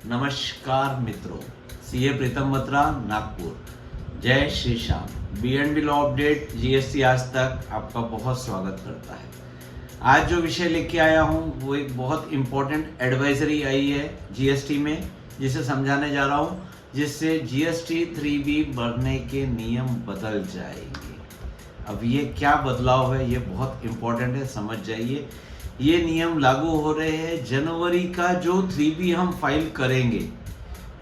नमस्कार मित्रों, सीए प्रीतम बत्रा, नागपुर। जय Shri Shyam. BNB law update GST आज तक आपका बहुत स्वागत करता है। आज जो विषय लेके आया हूँ वो एक बहुत इम्पोर्टेंट एडवाइजरी आई है जीएसटी में, जिसे समझाने जा रहा हूँ, जिससे जीएसटी 3B भरने के नियम बदल जाएंगे। अब ये क्या बदलाव है, ये बहुत इम्पोर्टेंट है, समझ जाइए। ये नियम लागू हो रहे हैं जनवरी का जो 3B हम फाइल करेंगे,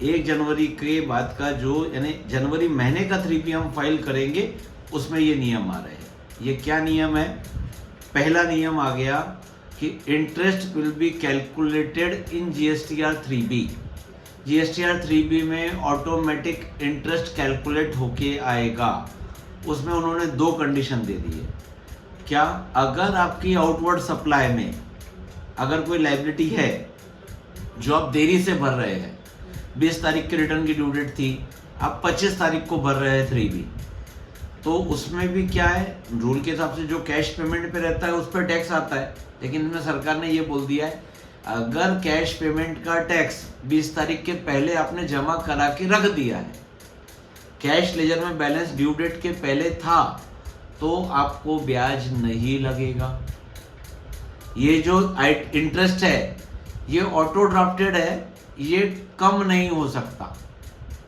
1 जनवरी के बाद का जो यानी जनवरी महीने का 3B हम फाइल करेंगे, उसमें ये नियम आ रहे हैं। ये क्या नियम है? पहला नियम आ गया कि interest will be calculated in GSTR 3B। GSTR 3B में ऑटोमेटिक इंटरेस्ट कैलकुलेट होके आएगा। उसमें उन्होंने 2 कंडीशन दे दी है। क्या? अगर आपकी आउटवर्ड सप्लाई में अगर कोई लायबिलिटी है जो आप देरी से भर रहे हैं, 20 तारीख के रिटर्न की ड्यू डेट थी, आप 25 तारीख को भर रहे हैं 3B, तो उसमें भी क्या है, रूल के हिसाब से जो कैश पेमेंट पे रहता है उस पर टैक्स आता है। लेकिन इनमें सरकार ने ये बोल दिया है, अगर कैश पेमेंट का टैक्स 20 तारीख के पहले आपने जमा करा के रख दिया है, कैश लेजर में बैलेंस ड्यू डेट के पहले था, तो आपको ब्याज नहीं लगेगा। ये जो इंटरेस्ट है ये ऑटो ड्राफ्टेड है, ये कम नहीं हो सकता,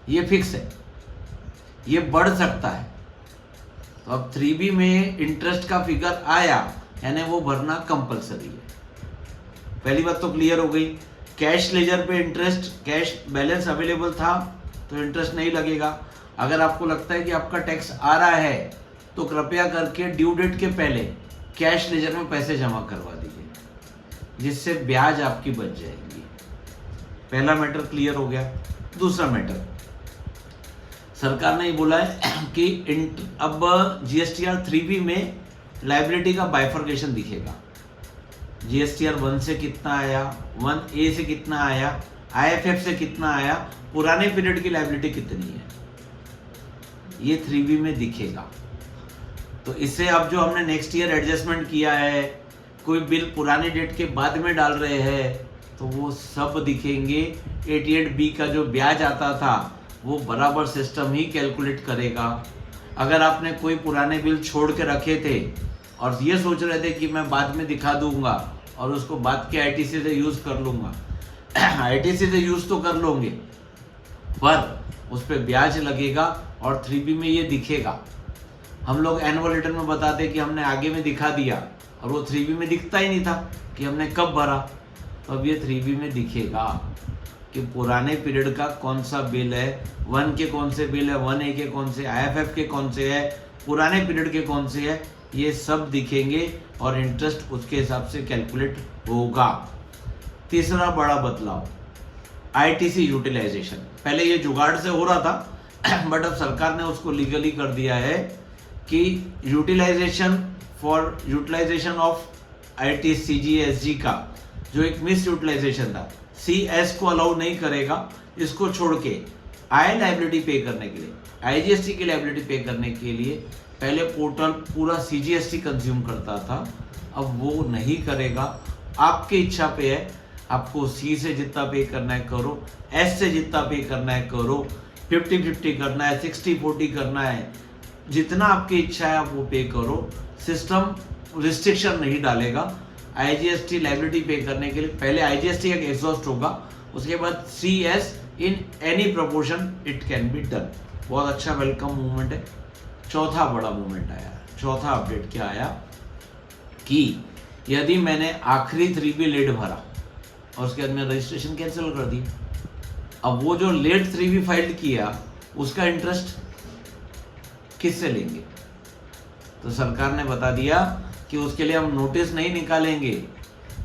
ये फिक्स है, ये बढ़ सकता है। तो अब 3B में इंटरेस्ट का फिगर आया, यानी वो भरना कंपलसरी है। पहली बात तो क्लियर हो गई। कैश लेजर पे इंटरेस्ट, कैश बैलेंस अवेलेबल था तो इंटरेस्ट नहीं लगेगा। अगर आपको लगता है कि आपका टैक्स आ रहा है तो कृपया करके ड्यू डेट के पहले कैश लेजर में पैसे जमा करवा दीजिए, जिससे ब्याज आपकी बच जाएगी। पहला मैटर क्लियर हो गया। दूसरा मैटर, सरकार ने ये बोला है कि अब जीएसटीआर 3B में लायबिलिटी का बाइफर्केशन दिखेगा। जीएसटीआर 1 से कितना आया, 1A से कितना आया, IFF से कितना आया, पुराने पीरियड की लायबिलिटी कितनी है, ये 3B में दिखेगा। तो इससे अब जो हमने नेक्स्ट ईयर एडजस्टमेंट किया है, कोई बिल पुराने डेट के बाद में डाल रहे हैं, तो वो सब दिखेंगे। 88B का जो ब्याज आता था वो बराबर सिस्टम ही कैलकुलेट करेगा। अगर आपने कोई पुराने बिल छोड़ के रखे थे और ये सोच रहे थे कि मैं बाद में दिखा दूंगा और उसको बाद के ITC से यूज़ कर लूँगा, ITC से यूज़ तो कर लोगे, पर उस पर ब्याज लगेगा और 3B में ये दिखेगा। हम लोग एनुअल रिटर्न में बताते कि हमने आगे में दिखा दिया और वो 3B में दिखता ही नहीं था कि हमने कब भरा। तो अब ये 3B में दिखेगा कि पुराने पीरियड का कौन सा बिल है, 1 के कौन से बिल है, 1A के कौन से, IFF के कौन से है, पुराने पीरियड के कौन से है, ये सब दिखेंगे और इंटरेस्ट उसके हिसाब से कैलकुलेट होगा। तीसरा बड़ा बदलाव, ITC यूटिलाइजेशन। पहले ये जुगाड़ से हो रहा था बट अब सरकार ने उसको लीगली कर दिया है कि यूटिलाइजेशन ऑफ ITCGSG का जो एक मिस यूटिलाइजेशन था, CS को अलाउ नहीं करेगा। इसको छोड़ के आई लाइबिलिटी पे करने के लिए, IGST की लाइबिलिटी पे करने के लिए पहले पोर्टल पूरा CGST कंज्यूम करता था, अब वो नहीं करेगा। आपकी इच्छा पे है, आपको C से जितना पे करना है करो, S से जितना पे करना है करो, 50-50 करना है, 60-40 करना है, जितना आपकी इच्छा है आप वो पे करो। सिस्टम रिस्ट्रिक्शन नहीं डालेगा। IGST लाइबिलिटी पे करने के लिए पहले IGST एक एग्जॉस्ट होगा, उसके बाद CS in any proportion it can be done. बहुत अच्छा वेलकम मूवमेंट है। चौथा बड़ा मूवमेंट आया, चौथा अपडेट क्या आया कि यदि मैंने आखिरी 3B लेट भरा और उसके बाद मैंने रजिस्ट्रेशन कैंसिल कर दी, अब वो जो लेट 3B फाइल किया उसका इंटरेस्ट किससे लेंगे? तो सरकार ने बता दिया कि उसके लिए हम नोटिस नहीं निकालेंगे।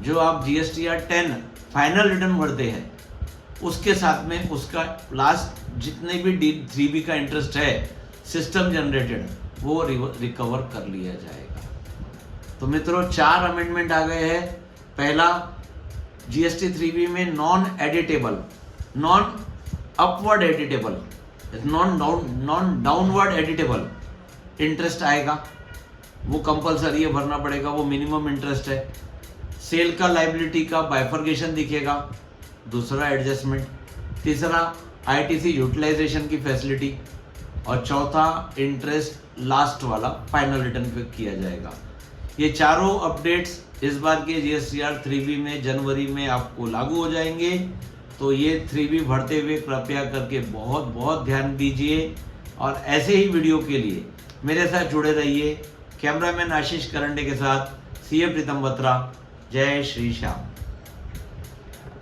जो आप GSTR 10 फाइनल रिटर्न भरते हैं उसके साथ में उसका लास्ट जितने भी 3B का इंटरेस्ट है सिस्टम जनरेटेड, वो रिकवर कर लिया जाएगा। तो मित्रों 4 अमेंडमेंट आ गए हैं। पहला, GST 3B में non editable, non upward editable, non downward editable interest आएगा, वो कंपलसरी है, भरना पड़ेगा, वो मिनिमम इंटरेस्ट है। सेल का लायबिलिटी का बाइफर्केशन दिखेगा, दूसरा एडजस्टमेंट। तीसरा ITC यूटिलाइजेशन की फैसिलिटी, और चौथा इंटरेस्ट लास्ट वाला फाइनल रिटर्न पे किया जाएगा। ये चारों अपडेट्स इस बार के GSTR 3B में जनवरी में आपको लागू हो जाएंगे। तो ये 3B भरते हुए कृपया करके बहुत बहुत ध्यान दीजिए, और ऐसे ही वीडियो के लिए मेरे साथ जुड़े रहिए। कैमरामैन आशीष करंडे के साथ CA प्रीतम बत्रा। जय श्री श्याम।